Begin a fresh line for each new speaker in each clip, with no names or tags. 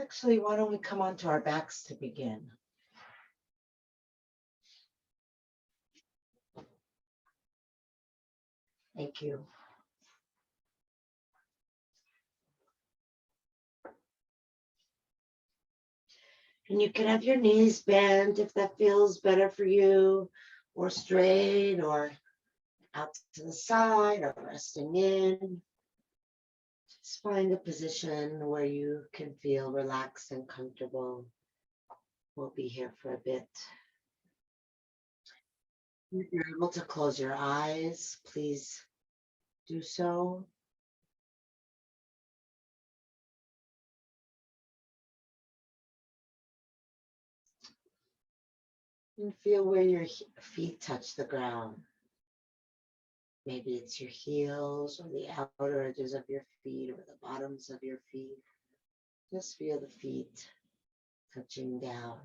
Actually, why don't we come onto our backs to begin? Thank you. And you can have your knees bent if that feels better for you, or straight, or out to the side, or resting in. Just find a position where you can feel relaxed and comfortable. We'll be here for a bit. If you're able to close your eyes, please do so. And feel where your feet touch the ground. Maybe it's your heels or the outer edges of your feet or the bottoms of your feet. Just feel the feet touching down.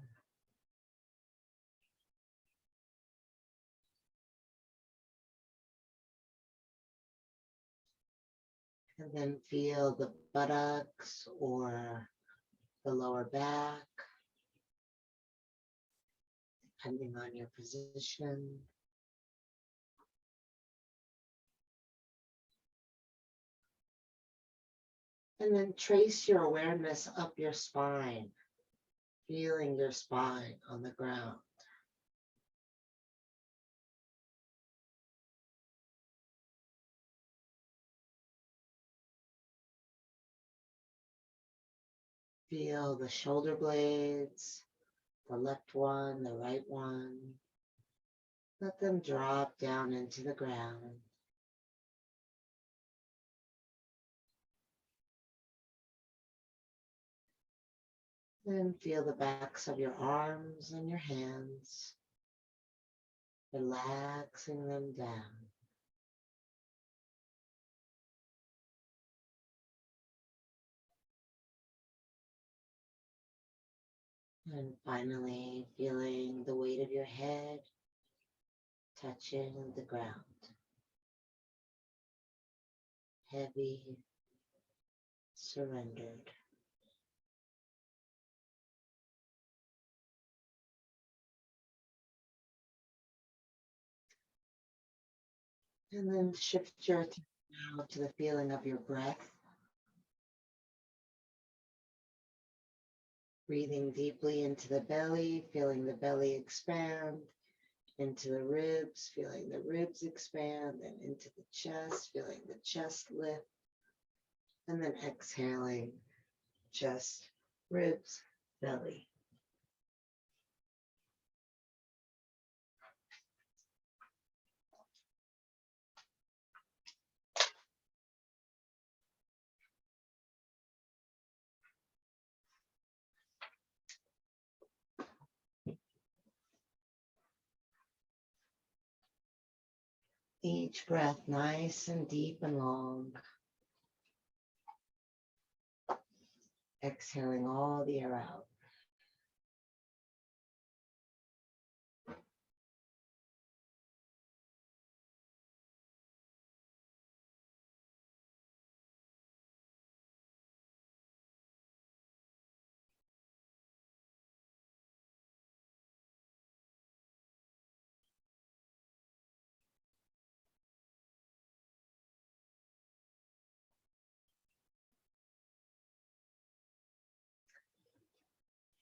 And then feel the buttocks or the lower back, depending on your position. And then trace your awareness up your spine, feeling your spine on the ground. Feel the shoulder blades, the left one, the right one. Let them drop down into the ground. Then feel the backs of your arms and your hands, relaxing them down. And finally, feeling the weight of your head touching the ground. Heavy, surrendered. And then shift your attention now to the feeling of your breath. Breathing deeply into the belly, feeling the belly expand, into the ribs, feeling the ribs expand, and into the chest, feeling the chest lift, and then exhaling, chest, ribs, belly. Each breath nice and deep and long. Exhaling all the air out.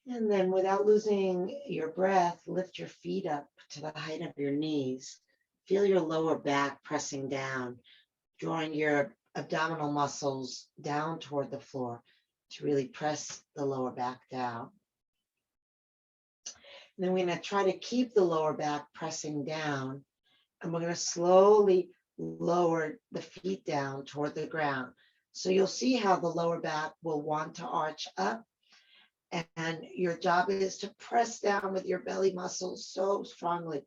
And then without losing your breath, lift your feet up to the height of your knees. Feel your lower back pressing down, drawing your abdominal muscles down toward the floor to really press the lower back down. And then we're going to try to keep the lower back pressing down, and we're going to slowly lower the feet down toward the ground. So you'll see how the lower back will want to arch up, and your job is to press down with your belly muscles so strongly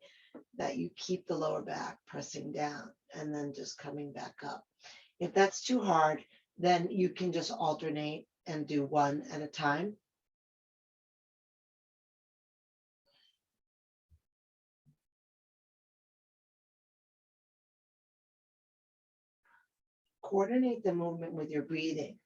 that you keep the lower back pressing down and then just coming back up. If that's too hard, then you can just alternate and do one at a time. Coordinate the movement with your breathing.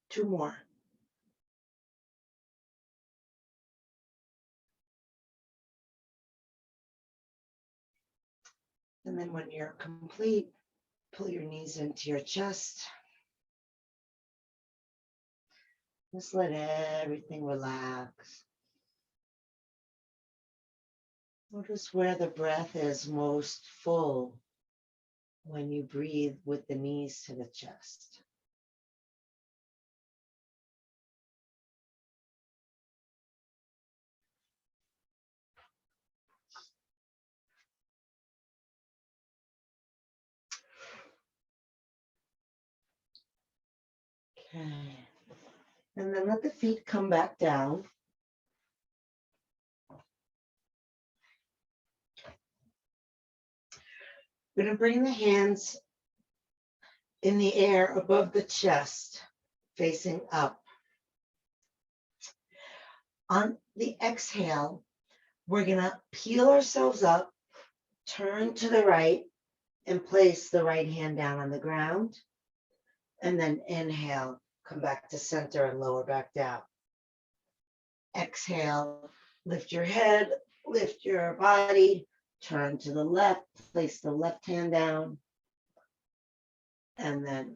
2 more. And then when you're complete, pull your knees into your chest. Just let everything relax. Notice where the breath is most full when you breathe with the knees to the chest. Okay. And then let the feet come back down. We're going to bring the hands in the air above the chest, facing up. On the exhale, we're going to peel ourselves up, turn to the right, and place the right hand down on the ground. And then inhale, come back to center and lower back down. Exhale, lift your head, lift your body, turn to the left, place the left hand down, and then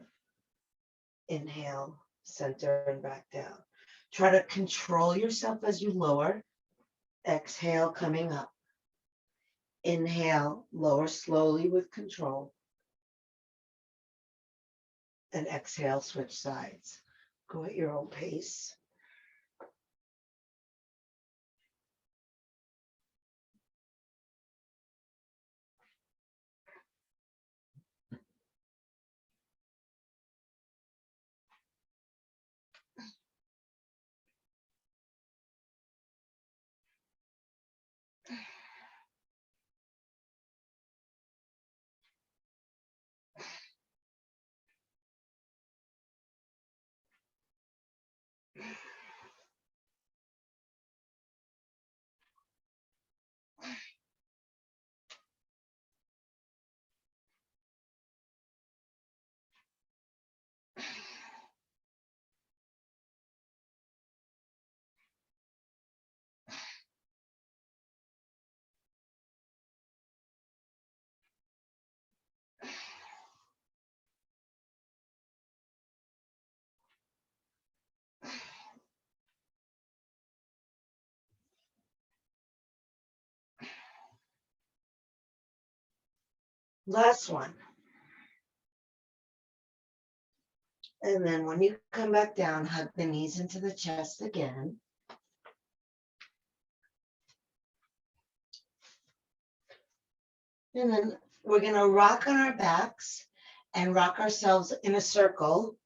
inhale, center and back down. Try to control yourself as you lower. Exhale, coming up. Inhale, lower slowly with control. And exhale, switch sides. Go at your own pace. Last one. And then when you come back down, hug the knees into the chest again. And then we're going to rock on our backs and rock ourselves in a circle.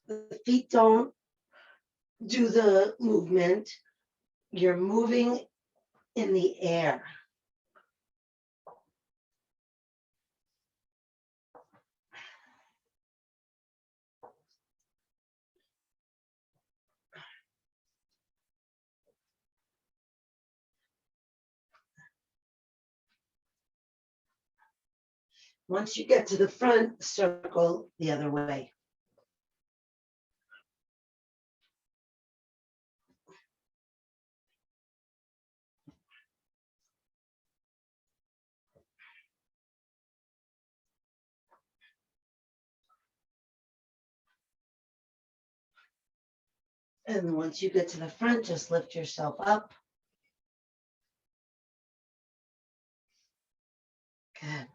The feet don't do the movement. You're moving in the air. Once you get to the front, circle the other way. And once you get to the front, just lift yourself up. Good.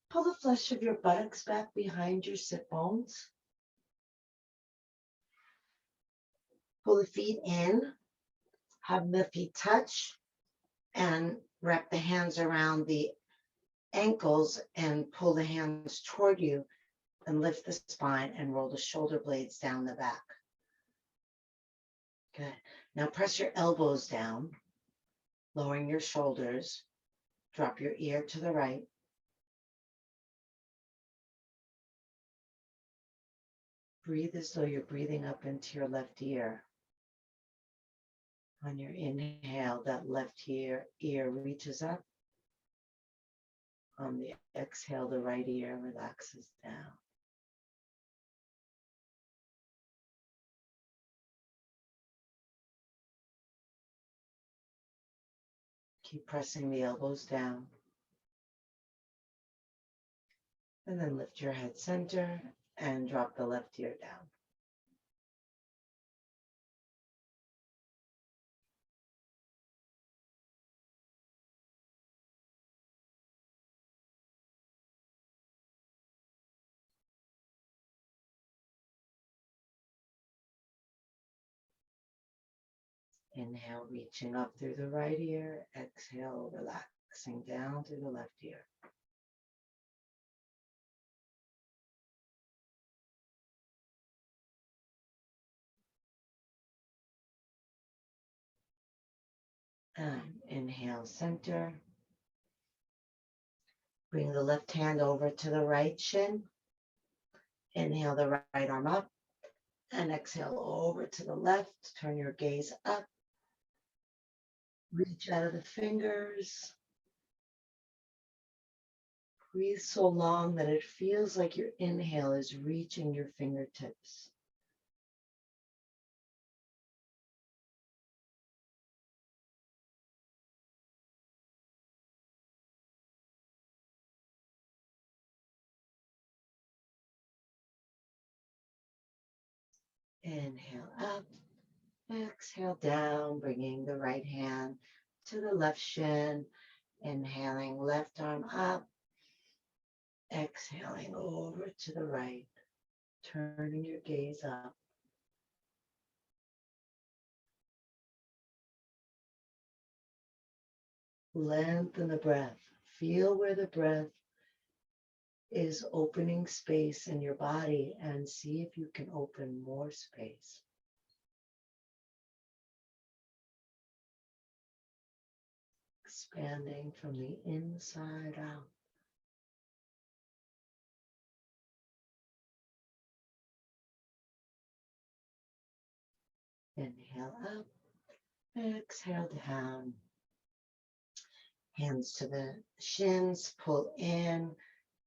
Pull the flesh of your buttocks back behind your sit bones. Pull the feet in. Have the feet touch and wrap the hands around the ankles and pull the hands toward you and lift the spine and roll the shoulder blades down the back. Good. Now press your elbows down, lowering your shoulders. Drop your ear to the right. Breathe as though you're breathing up into your left ear. On your inhale, that left ear reaches up. On the exhale, the right ear relaxes down. Keep pressing the elbows down. And then lift your head center and drop the left ear down. Inhale, reaching up through the right ear. Exhale, relaxing down through the left ear. And inhale, center. Bring the left hand over to the right shin. Inhale the right arm up. And exhale over to the left. Turn your gaze up. Reach out of the fingers. Breathe so long that it feels like your inhale is reaching your fingertips. Inhale up, exhale down, bringing the right hand to the left shin. Inhaling, left arm up. Exhaling over to the right, turning your gaze up. Lengthen the breath. Feel where the breath is opening space in your body and see if you can open more space. Expanding from the inside out. Inhale up, exhale down. Hands to the shins, pull in,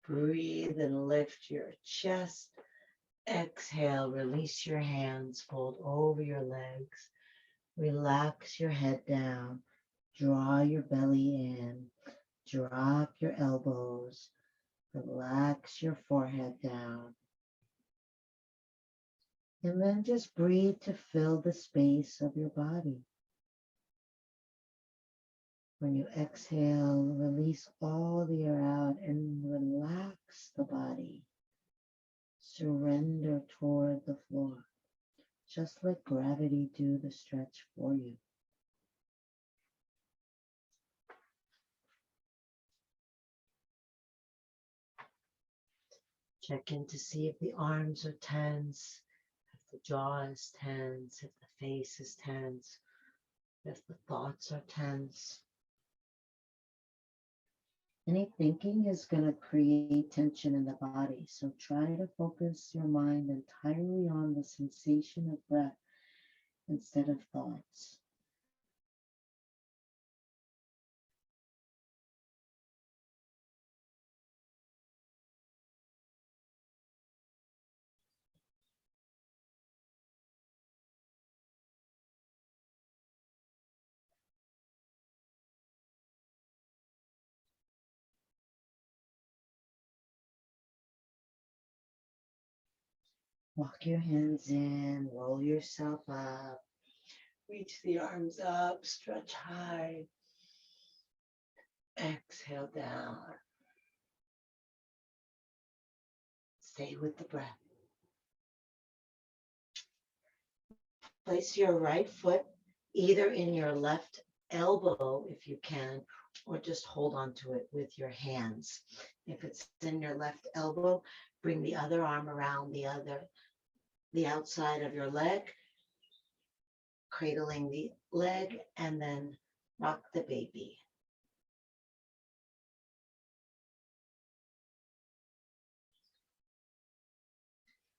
breathe and lift your chest. Exhale, release your hands, fold over your legs. Relax your head down, draw your belly in, drop your elbows, relax your forehead down. And then just breathe to fill the space of your body. When you exhale, release all the air out and relax the body. Surrender toward the floor. Just let gravity do the stretch for you. Check in to see if the arms are tense, if the jaw is tense, if the face is tense, if the thoughts are tense. Any thinking is going to create tension in the body, so try to focus your mind entirely on the sensation of breath instead of thoughts. Walk your hands in, roll yourself up, reach the arms up, stretch high. Exhale down. Stay with the breath. Place your right foot either in your left elbow if you can, or just hold on to it with your hands. If it's in your left elbow, bring the other arm around the outside of your leg, cradling the leg, and then rock the baby.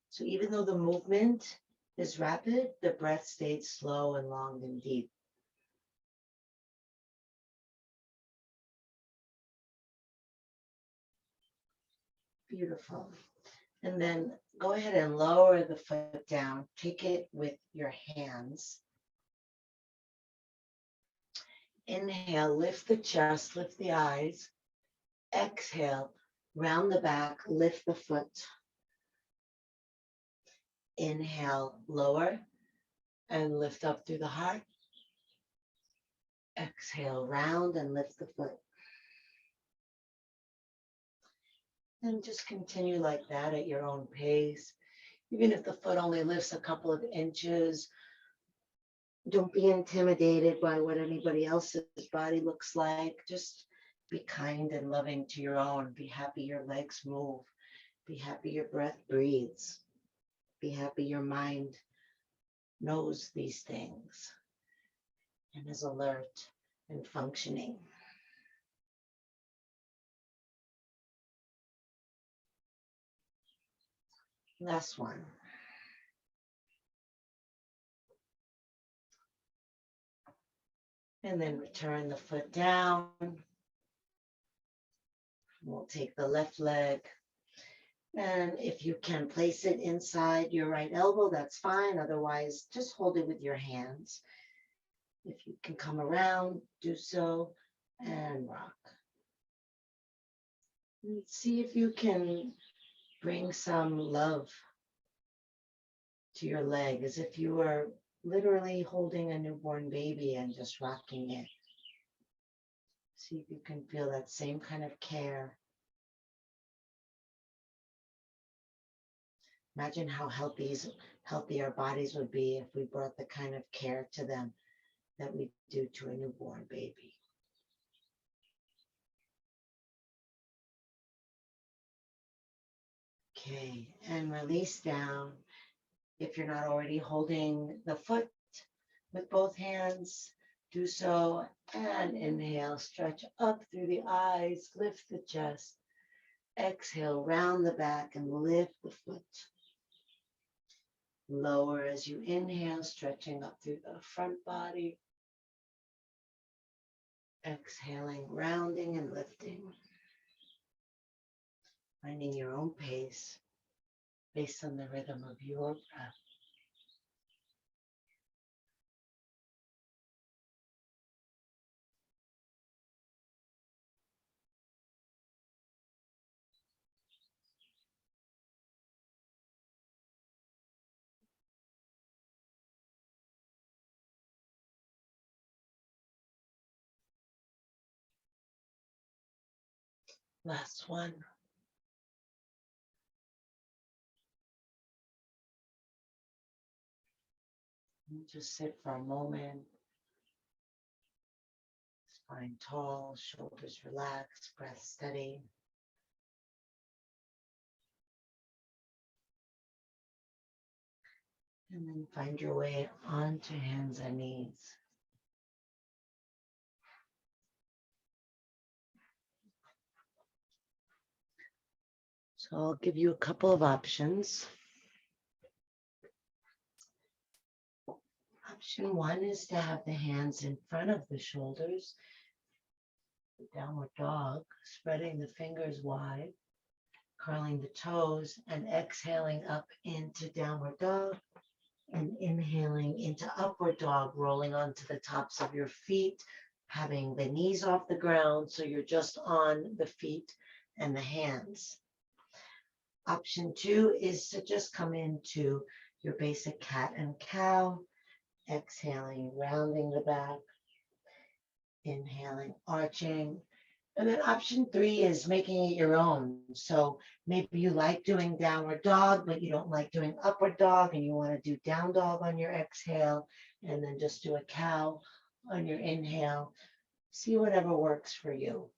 So even though the movement is rapid, the breath stayed slow and long and deep. Beautiful. And then go ahead and lower the foot down. Take it with your hands. Inhale, lift the chest, lift the eyes. Exhale, round the back, lift the foot. Inhale, lower and lift up through the heart. Exhale, round and lift the foot. And just continue like that at your own pace. Even if the foot only lifts a couple of inches, don't be intimidated by what anybody else's body looks like. Just be kind and loving to your own. Be happy your legs move. Be happy your breath breathes. Be happy your mind knows these things and is alert and functioning. Last one. And then return the foot down. We'll take the left leg. And if you can place it inside your right elbow, that's fine. Otherwise, just hold it with your hands. If you can come around, do so and rock. And see if you can bring some love to your leg as if you were literally holding a newborn baby and just rocking it. See if you can feel that same kind of care. Imagine how healthy our bodies would be if we brought the kind of care to them that we do to a newborn baby. Okay, and release down. If you're not already holding the foot with both hands, do so and inhale, stretch up through the eyes, lift the chest. Exhale, round the back and lift the foot. Lower as you inhale, stretching up through the front body. Exhaling, rounding and lifting. Finding your own pace based on the rhythm of your breath. Last one. And just sit for a moment. Spine tall, shoulders relaxed, breath steady. And then find your way onto hands and knees. So I'll give you a couple of options. Option one is to have the hands in front of the shoulders. Downward dog, spreading the fingers wide, curling the toes, and exhaling up into downward dog, and inhaling into upward dog, rolling onto the tops of your feet, having the knees off the ground so you're just on the feet and the hands. Option two is to just come into your basic cat and cow, exhaling, rounding the back, inhaling, arching. And then option three is making it your own. So maybe you like doing downward dog, but you don't like doing upward dog, and you want to do down dog on your exhale, and then just do a cow on your inhale. See whatever works for you.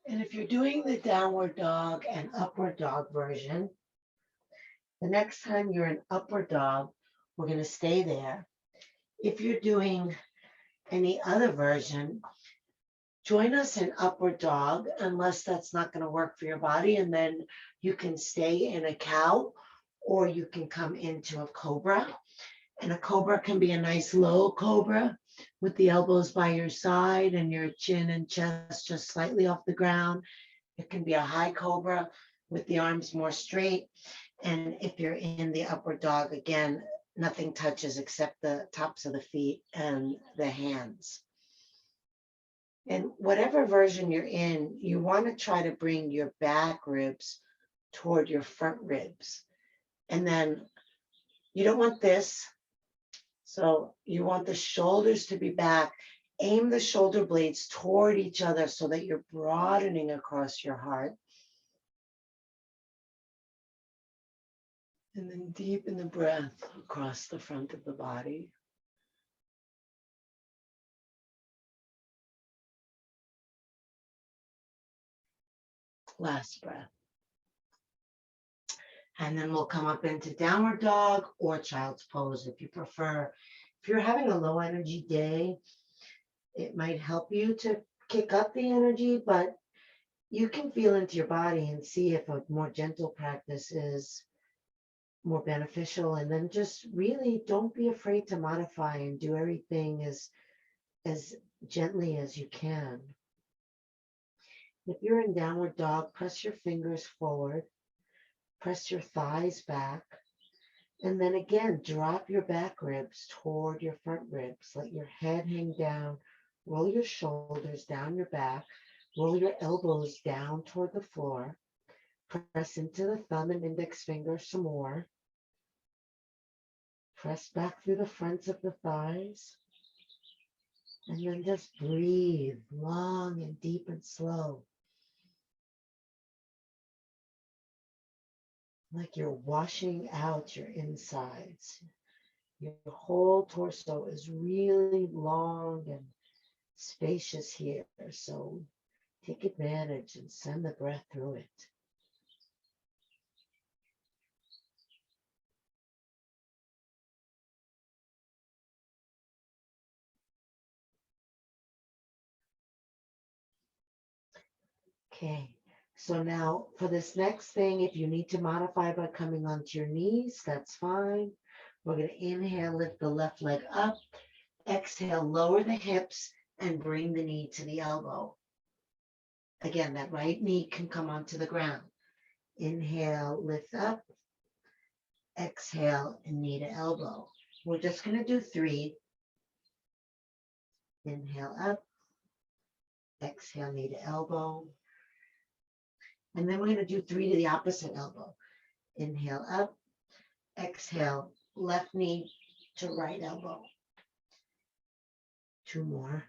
And if you're doing the downward dog and upward dog version, the next time you're in upward dog, we're going to stay there. If you're doing any other version, join us in upward dog, unless that's not going to work for your body. And then you can stay in a cow or you can come into a cobra. And a cobra can be a nice low cobra with the elbows by your side and your chin and chest just slightly off the ground. It can be a high cobra with the arms more straight. And if you're in the upward dog, again, nothing touches except the tops of the feet and the hands. And whatever version you're in, you want to try to bring your back ribs toward your front ribs. And then you don't want this. So you want the shoulders to be back. Aim the shoulder blades toward each other so that you're broadening across your heart. And then deepen the breath across the front of the body. Last breath. And then we'll come up into downward dog or child's pose if you prefer. If you're having a low energy day, it might help you to kick up the energy, but you can feel into your body and see if a more gentle practice is more beneficial. And then just really don't be afraid to modify and do everything as gently as you can. If you're in downward dog, press your fingers forward, press your thighs back, and then again, drop your back ribs toward your front ribs. Let your head hang down, roll your shoulders down your back, roll your elbows down toward the floor, press into the thumb and index finger some more. Press back through the fronts of the thighs. And then just breathe long and deep and slow. Like you're washing out your insides. Your whole torso is really long and spacious here. So take advantage and send the breath through it. Okay, so now for this next thing, if you need to modify by coming onto your knees, that's fine. We're going to inhale, lift the left leg up. Exhale, lower the hips and bring the knee to the elbow. Again, that right knee can come onto the ground. Inhale, lift up. Exhale, and knee to elbow. We're just going to do 3. Inhale up. Exhale, knee to elbow. And then we're going to do 3 to the opposite elbow. Inhale up. Exhale, left knee to right elbow. 2 more.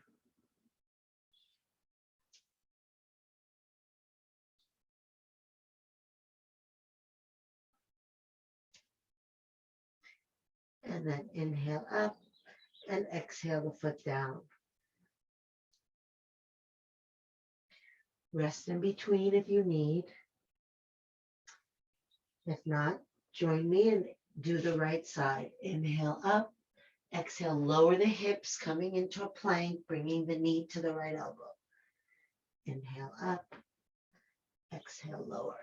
And then inhale up and exhale the foot down. Rest in between if you need. If not, join me and do the right side. Inhale up. Exhale, lower the hips, coming into a plank, bringing the knee to the right elbow. Inhale up. Exhale, lower.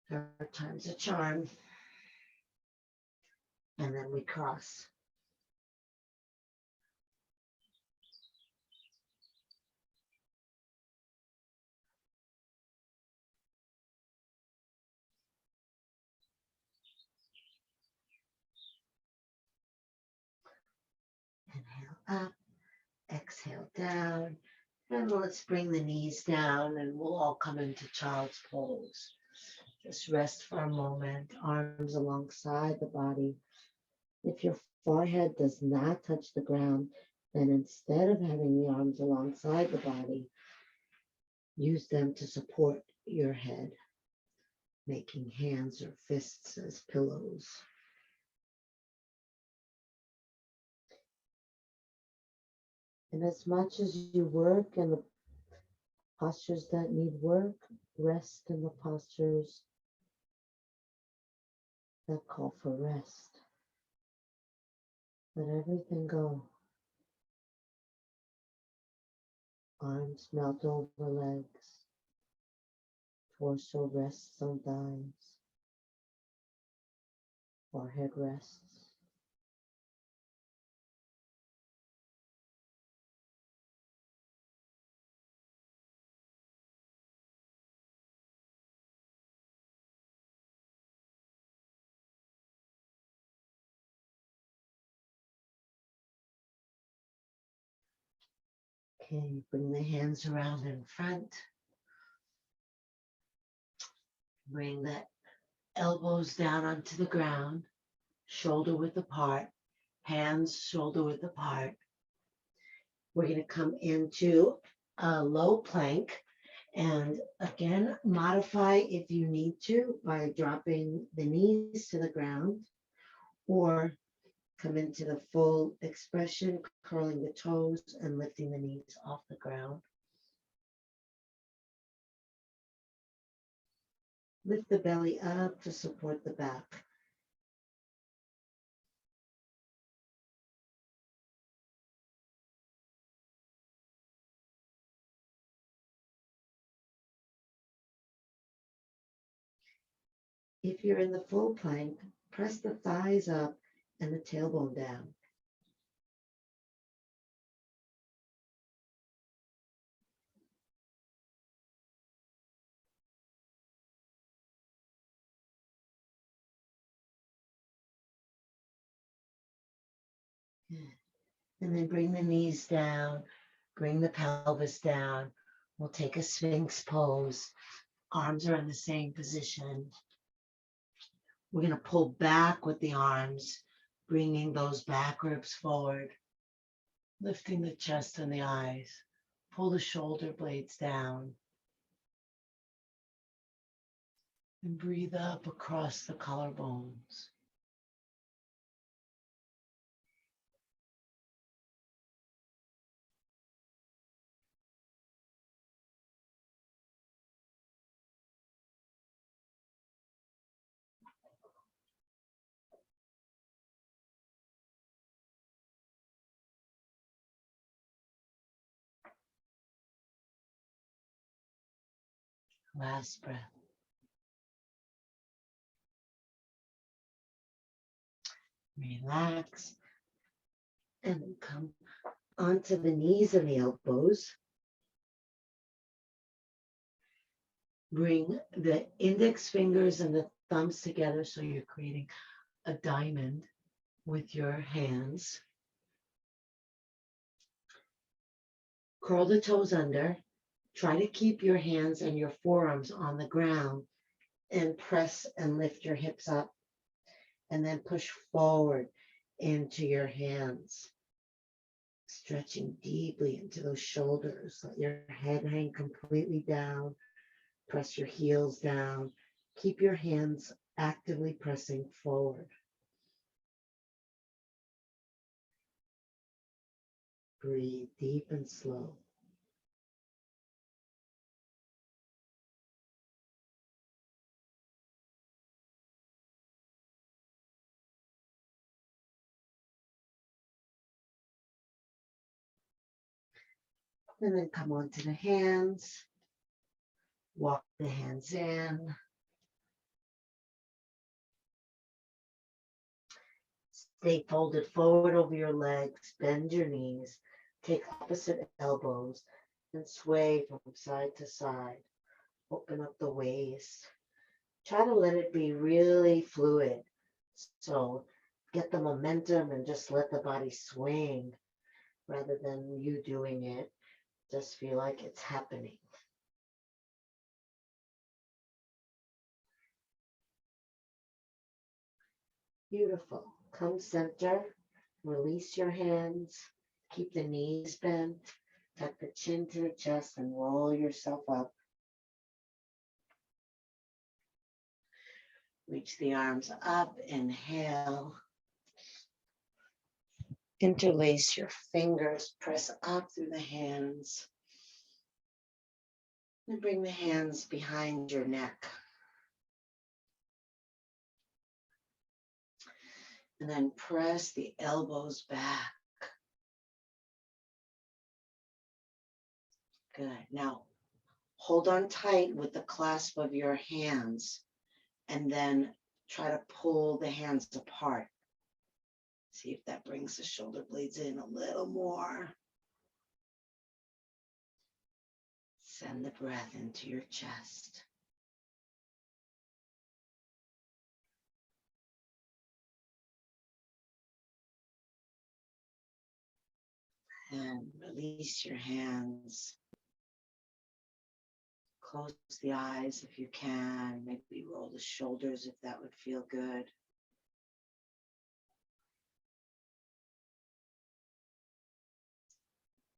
Third time's a charm. And then we cross. Inhale up, exhale down, and let's bring the knees down and we'll all come into child's pose. Just rest for a moment, arms alongside the body. If your forehead does not touch the ground, then instead of having the arms alongside the body, use them to support your head, making hands or fists as pillows.
And as much as you work in the postures that need work, rest in the postures that call for rest. Let everything go. Arms melt over legs. Torso rests on thighs. Forehead rests.
Okay, bring the hands around in front. Bring the elbows down onto the ground, shoulder width apart, hands shoulder width apart. We're going to come into a low plank. And again, modify if you need to by dropping the knees to the ground or come into the full expression, curling the toes and lifting the knees off the ground. Lift the belly up to support the back. If you're in the full plank, press the thighs up and the tailbone down. And then bring the knees down, bring the pelvis down. We'll take a Sphinx pose. Arms are in the same position. We're going to pull back with the arms, bringing those back ribs forward, lifting the chest and the eyes. Pull the shoulder blades down. And breathe up across the collarbones. Last breath. Relax and come onto the knees and the elbows. Bring the index fingers and the thumbs together so you're creating a diamond with your hands. Curl the toes under. Try to keep your hands and your forearms on the ground and press and lift your hips up. And then push forward into your hands. Stretching deeply into those shoulders. Let your head hang completely down. Press your heels down. Keep your hands actively pressing forward. Breathe deep and slow. And then come onto the hands. Walk the hands in. Stay folded forward over your legs. Bend your knees. Take opposite elbows and sway from side to side. Open up the waist. Try to let it be really fluid. So get the momentum and just let the body swing rather than you doing it. Just feel like it's happening. Beautiful. Come center. Release your hands. Keep the knees bent. Tuck the chin to the chest and roll yourself up. Reach the arms up. Inhale. Interlace your fingers, press up through the hands. And bring the hands behind your neck. And then press the elbows back. Good. Now, hold on tight with the clasp of your hands and then try to pull the hands apart. See if that brings the shoulder blades in a little more. Send the breath into your chest. And release your hands. Close the eyes if you can. Maybe roll the shoulders if that would feel good.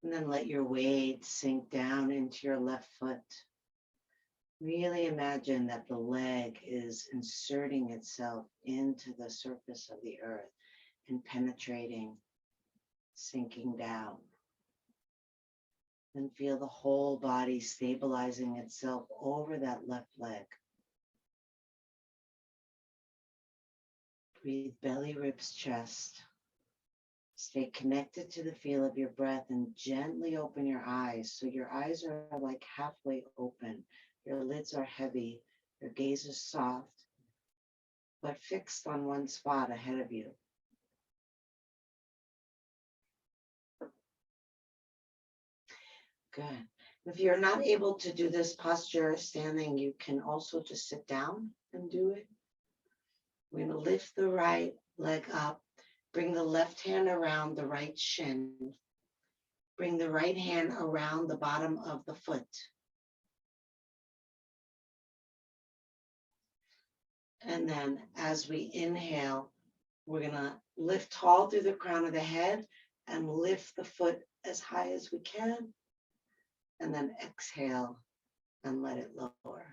And then let your weight sink down into your left foot. Really imagine that the leg is inserting itself into the surface of the earth and penetrating, sinking down. And feel the whole body stabilizing itself over that left leg. Breathe belly, ribs, chest. Stay connected to the feel of your breath and gently open your eyes. So your eyes are like halfway open. Your lids are heavy. Your gaze is soft, but fixed on one spot ahead of you. Good. If you're not able to do this posture standing, you can also just sit down and do it. We're going to lift the right leg up. Bring the left hand around the right shin. Bring the right hand around the bottom of the foot. And then as we inhale, we're going to lift tall through the crown of the head and lift the foot as high as we can. And then exhale and let it lower.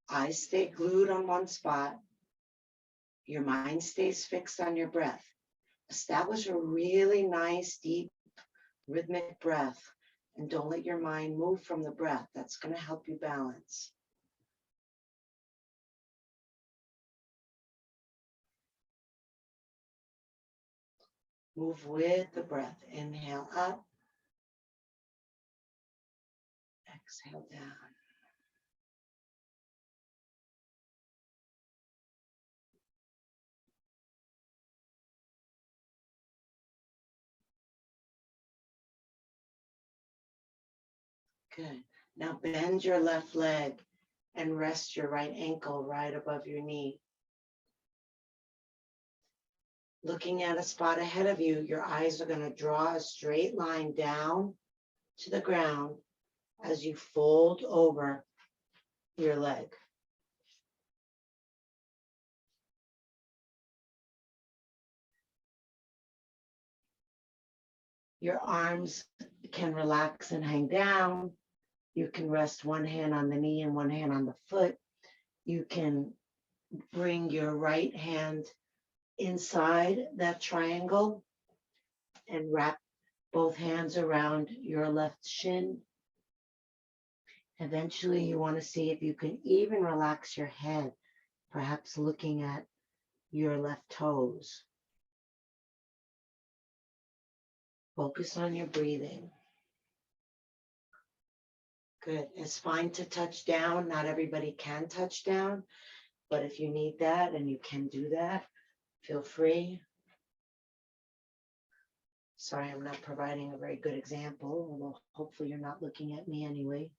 Eyes stay glued on one spot. Your mind stays fixed on your breath. Establish a really nice, deep, rhythmic breath. And don't let your mind move from the breath. That's going to help you balance. Move with the breath. Inhale up. Exhale down. Good. Now bend your left leg and rest your right ankle right above your knee. Looking at a spot ahead of you, your eyes are going to draw a straight line down to the ground as you fold over your leg. Your arms can relax and hang down. You can rest one hand on the knee and one hand on the foot. You can bring your right hand inside that triangle and wrap both hands around your left shin. Eventually, you want to see if you can even relax your head, perhaps looking at your left toes. Focus on your breathing. Good. It's fine to touch down. Not everybody can touch down, but if you need that and you can do that, feel free. Sorry, I'm not providing a very good example, although hopefully you're not looking at me anyway.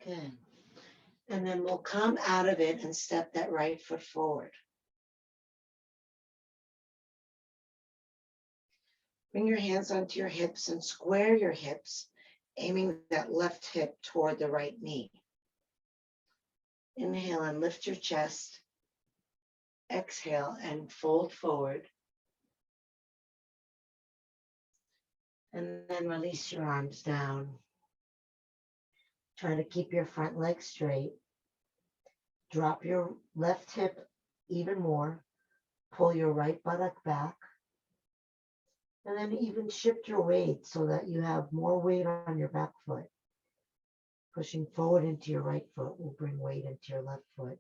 Good. And then we'll come out of it and step that right foot forward. Bring your hands onto your hips and square your hips, aiming that left hip toward the right knee. Inhale and lift your chest. Exhale and fold forward. And then release your arms down. Try to keep your front leg straight. Drop your left hip even more. Pull your right buttock back. And then even shift your weight so that you have more weight on your back foot. Pushing forward into your right foot will bring weight into your left foot.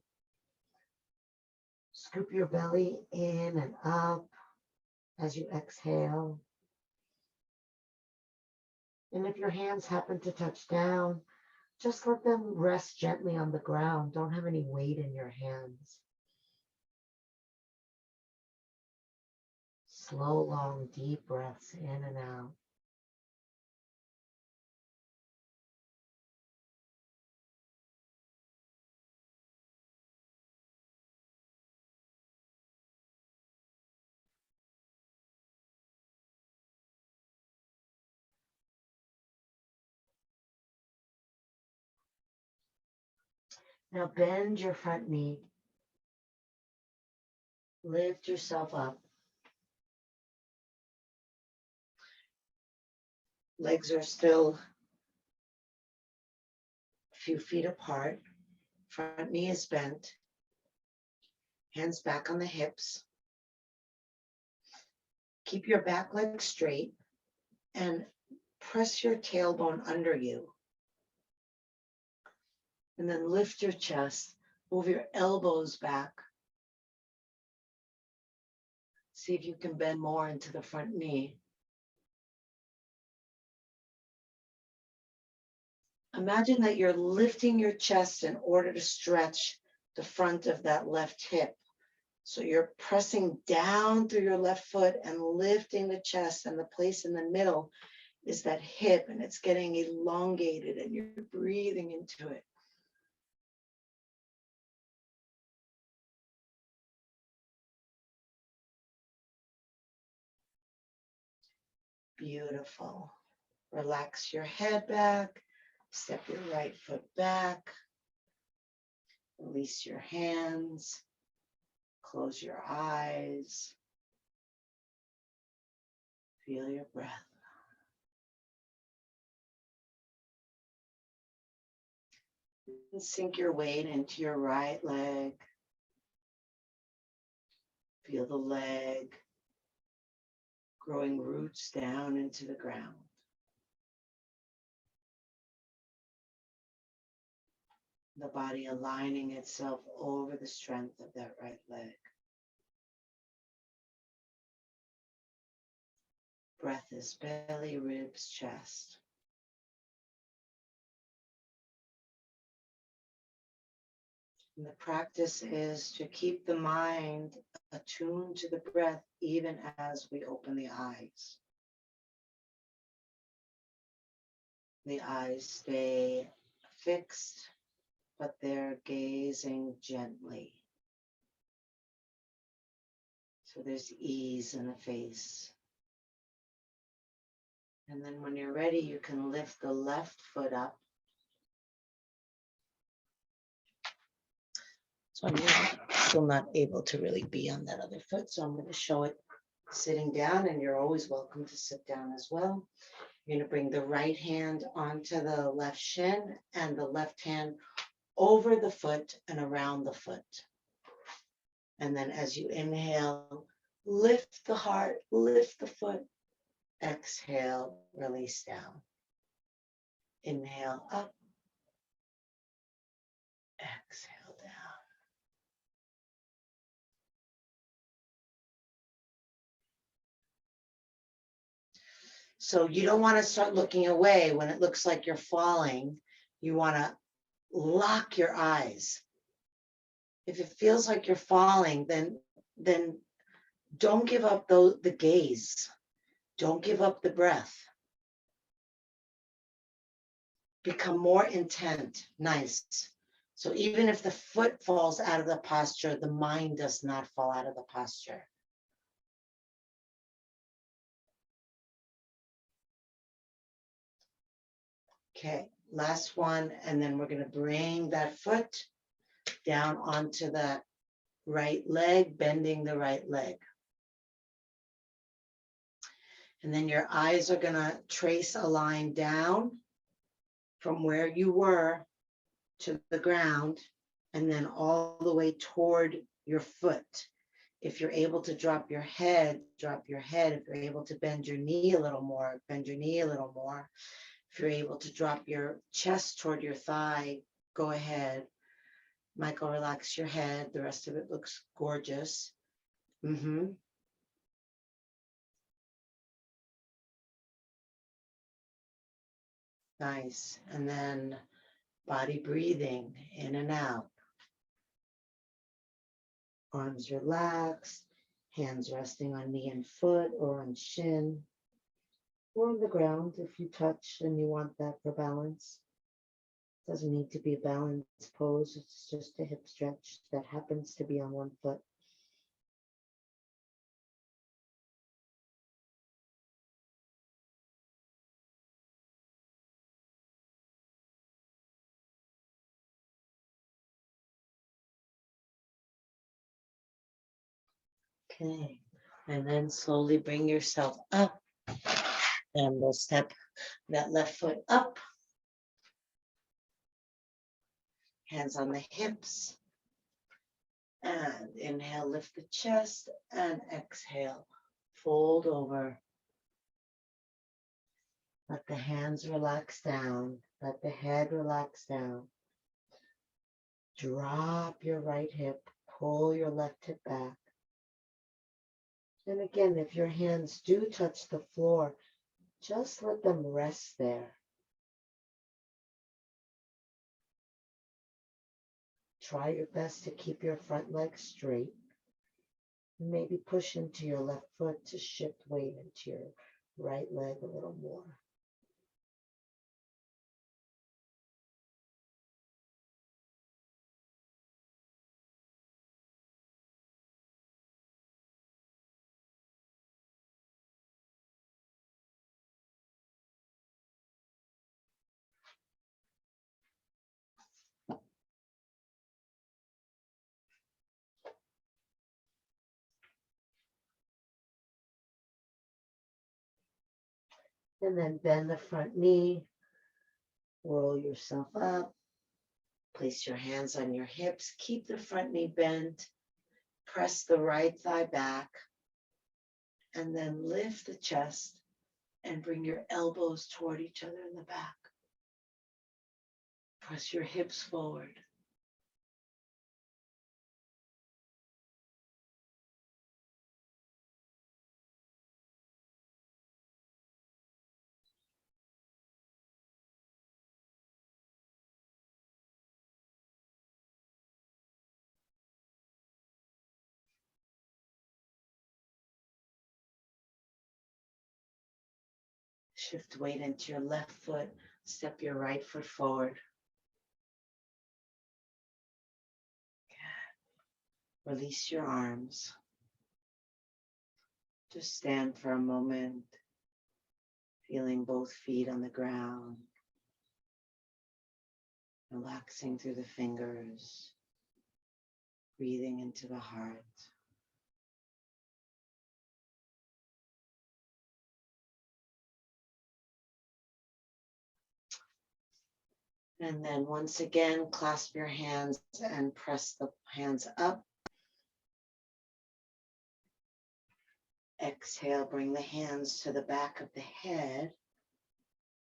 Scoop your belly in and up as you exhale. And if your hands happen to touch down, just let them rest gently on the ground. Don't have any weight in your hands. Slow, long, deep breaths in and out. Now bend your front knee. Lift yourself up. Legs are still a few feet apart. Front knee is bent. Hands back on the hips. Keep your back leg straight and press your tailbone under you. And then lift your chest. Move your elbows back. See if you can bend more into the front knee. Imagine that you're lifting your chest in order to stretch the front of that left hip. So you're pressing down through your left foot and lifting the chest, and the place in the middle is that hip, and it's getting elongated and you're breathing into it. Beautiful. Relax your head back, step your right foot back, release your hands, close your eyes, feel your breath. And sink your weight into your right leg. Feel the leg growing roots down into the ground. The body aligning itself over the strength of that right leg. Breath is belly, ribs, chest. And the practice is to keep the mind attuned to the breath even as we open the eyes. The eyes stay fixed, but they're gazing gently. So there's ease in the face. And then when you're ready, you can lift the left foot up. So I'm still not able to really be on that other foot, so I'm going to show it sitting down, and you're always welcome to sit down as well. You're going to bring the right hand onto the left shin and the left hand over the foot and around the foot. And then as you inhale, lift the heart, lift the foot. Exhale, release down. Inhale up. Exhale down. So you don't want to start looking away when it looks like you're falling. You want to lock your eyes. If it feels like you're falling, then don't give up the gaze. Don't give up the breath. Become more intent. Nice. So even if the foot falls out of the posture, the mind does not fall out of the posture. Okay, last one, and then we're going to bring that foot down onto that right leg, bending the right leg. And then your eyes are going to trace a line down from where you were to the ground and then all the way toward your foot. If you're able to drop your head, drop your head. If you're able to bend your knee a little more, bend your knee a little more. If you're able to drop your chest toward your thigh, go ahead. Michael, relax your head. The rest of it looks gorgeous. Nice. And then body breathing in and out. Arms relaxed, hands resting on knee and foot or on shin or on the ground if you touch and you want that for balance. Doesn't need to be a balanced pose. It's just a hip stretch that happens to be on one foot. Okay, and then slowly bring yourself up and we'll step that left foot up. Hands on the hips. And inhale, lift the chest and exhale, fold over. Let the hands relax down. Let the head relax down. Drop your right hip, pull your left hip back. And again, if your hands do touch the floor, just let them rest there. Try your best to keep your front leg straight. And maybe push into your left foot to shift weight into your right leg a little more. And then bend the front knee, roll yourself up, place your hands on your hips, keep the front knee bent, press the right thigh back, and then lift the chest and bring your elbows toward each other in the back. Press your hips forward. Shift weight into your left foot. Step your right foot forward. Release your arms. Just stand for a moment, feeling both feet on the ground. Relaxing through the fingers. Breathing into the heart. And then once again, clasp your hands and press the hands up. Exhale, bring the hands to the back of the head.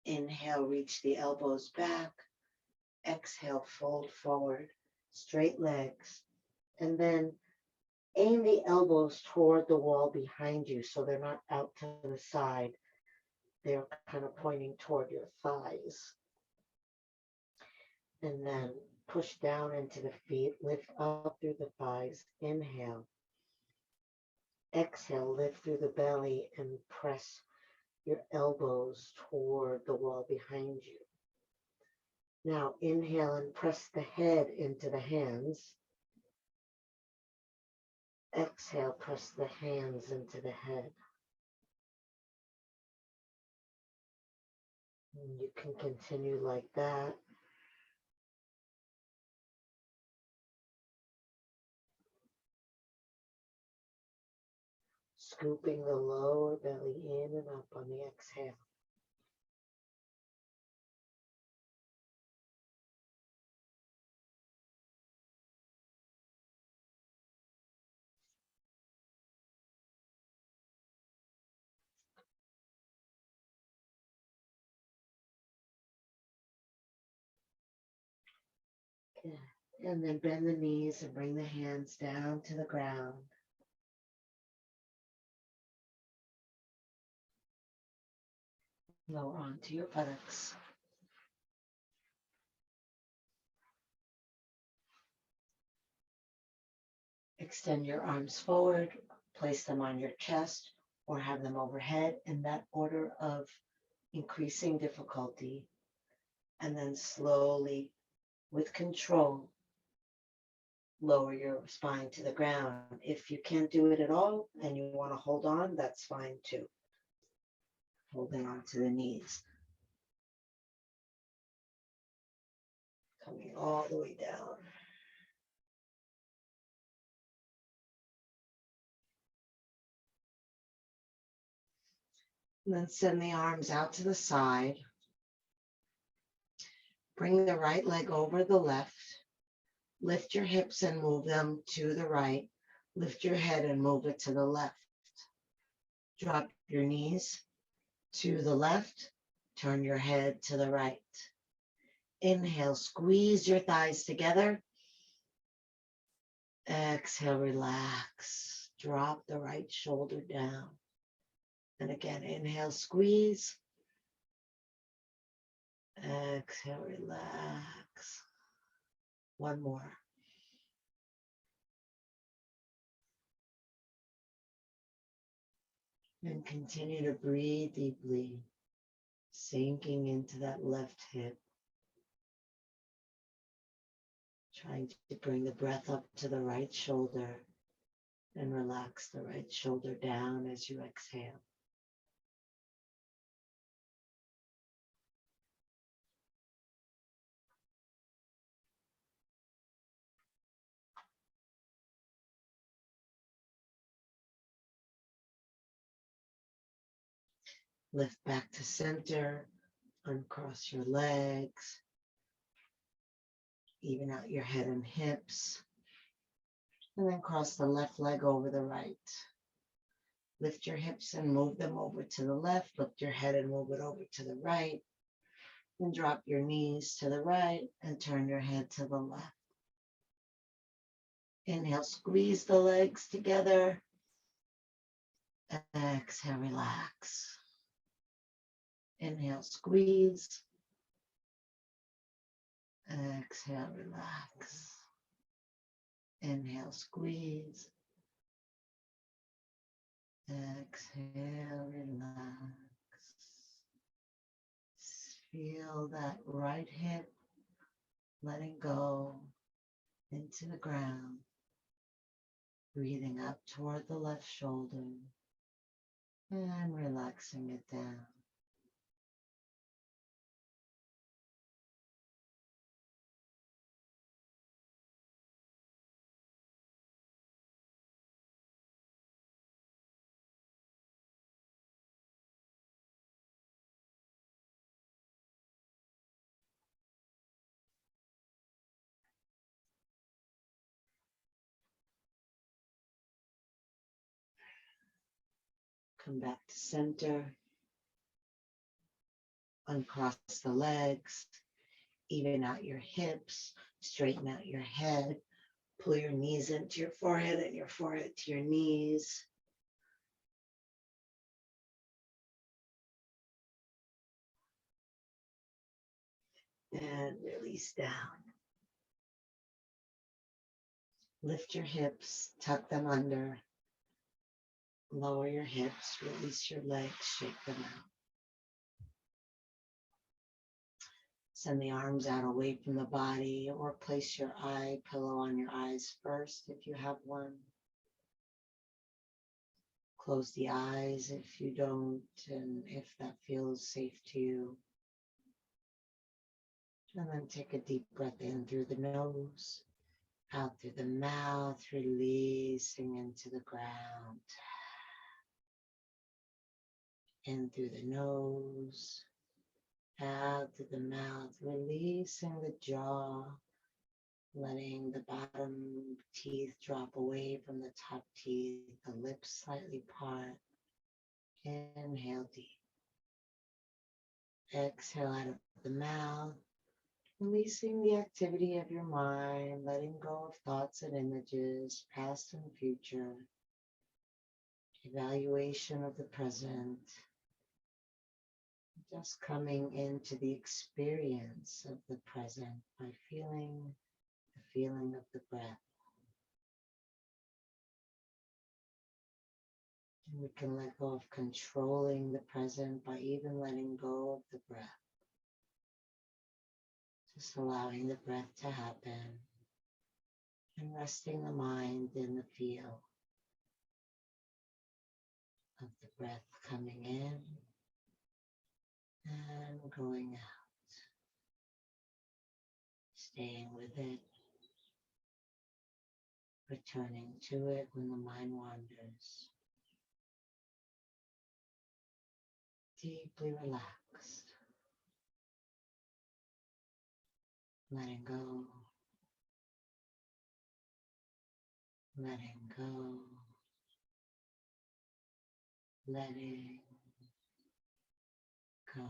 Inhale, reach the elbows back. Exhale, fold forward, straight legs. And then aim the elbows toward the wall behind you so they're not out to the side. They're kind of pointing toward your thighs. And then push down into the feet, lift up through the thighs. Inhale. Exhale, lift through the belly and press your elbows toward the wall behind you. Now inhale and press the head into the hands. Exhale, press the hands into the head. And you can continue like that.
Scooping the lower belly in and up on the exhale. Good. And then bend the knees and bring the hands down to the ground. Lower onto your buttocks. Extend your arms forward, place them on your chest or have them overhead in that order of increasing difficulty. And then slowly, with control, lower your spine to the ground. If you can't do it at all and you want to hold on, that's fine too. Holding on to the knees. Coming all the way down. And then send the arms out to the side. Bring the right leg over the left. Lift your hips and move them to the right. Lift your head and move it to the left. Drop your knees to the left. Turn your head to the right. Inhale, squeeze your thighs together. Exhale, relax. Drop the right shoulder down. And again, inhale, squeeze. Exhale, relax. One more. And continue to breathe deeply, sinking into that left hip. Trying to bring the breath up to the right shoulder and relax the right shoulder down as you exhale. Lift back to center, uncross your legs, even out your head and hips, and then cross the left leg over the right. Lift your hips and move them over to the left, lift your head and move it over to the right, and drop your knees to the right and turn your head to the left. Inhale, squeeze the legs together. Exhale, relax. Inhale, squeeze. Exhale, relax. Inhale, squeeze. Exhale, relax. Feel that right hip letting go into the ground. Breathing up toward the left shoulder and relaxing it down. Come back to center. Uncross the legs. Even out your hips. Straighten out your head. Pull your knees into your forehead and your forehead to your knees. And release down. Lift your hips, tuck them under. Lower your hips, release your legs, shake them out. Send the arms out away from the body or place your eye pillow on your eyes first if you have one. Close the eyes if you don't and if that feels safe to you. And then take a deep breath in through the nose, out through the mouth, releasing into the ground. In through the nose, out through the mouth, releasing the jaw, letting the bottom teeth drop away from the top teeth, the lips slightly part. Inhale deep. Exhale out of the mouth, releasing the activity of your mind, letting go of thoughts and images, past and future, evaluation of the present, just coming into the experience of the present by feeling the feeling of the breath. And we can let go of controlling the present by even letting go of the breath. Just allowing the breath to happen and resting the mind in the feel of the breath coming in and going out. Staying with it, returning to it when the mind wanders. Deeply relaxed, letting go, letting go, letting go.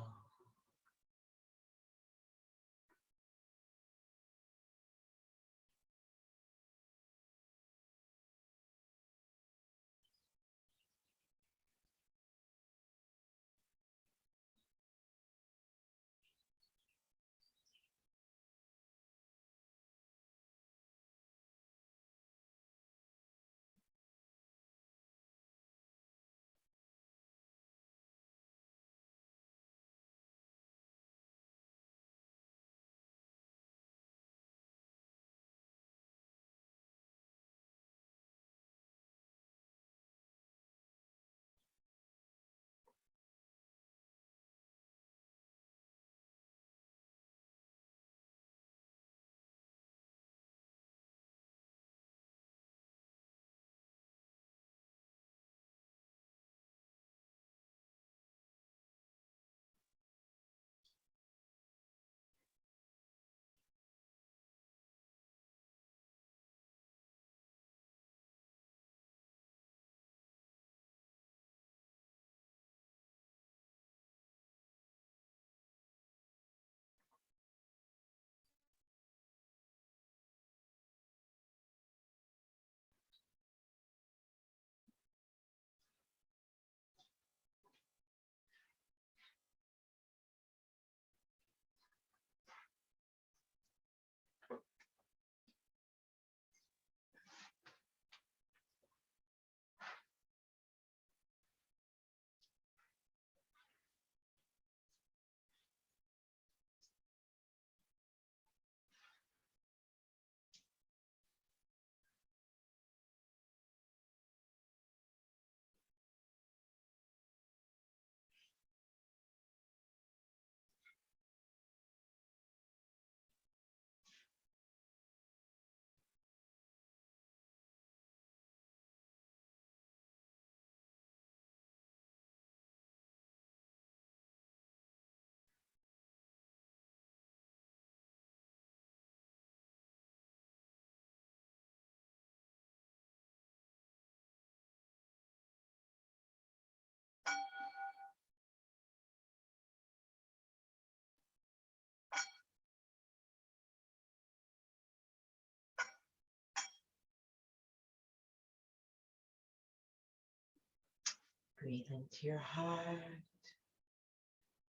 Breathe into your heart.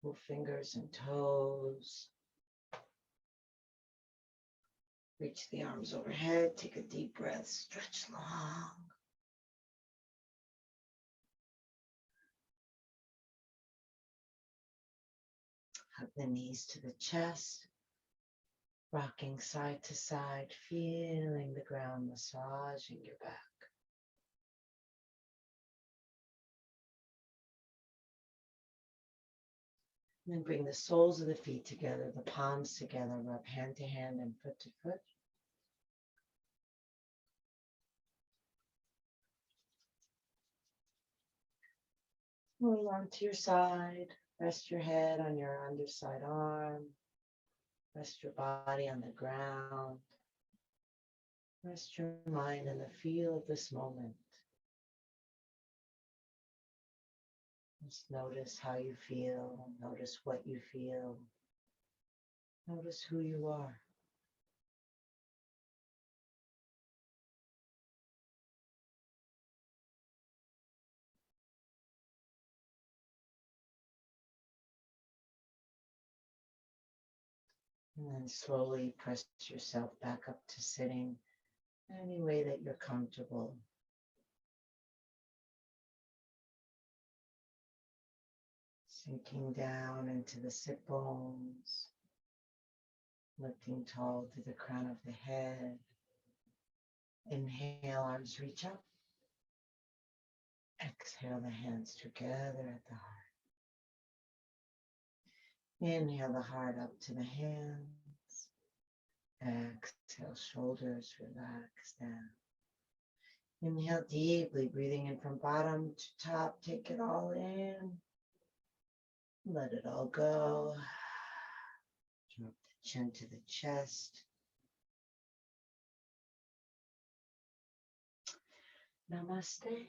Move fingers and toes. Reach the arms overhead. Take a deep breath. Stretch long. Hug the knees to the chest. Rocking side to side. Feeling the ground massaging your back. And then bring the soles of the feet together, the palms together, rub hand to hand and foot to foot. Move onto your side. Rest your head on your underside arm. Rest your body on the ground. Rest your mind in the feel of this moment. Just notice how you feel. Notice what you feel. Notice who you are. And then slowly press yourself back up to sitting any way that you're comfortable. Sinking down into the sit bones, lifting tall to the crown of the head. Inhale, arms reach up. Exhale, the hands together at the heart. Inhale the heart up to the hands. Exhale, shoulders relax down. Inhale deeply, breathing in from bottom to top. Take it all in. Let it all go. Drop the chin to the chest. Namaste.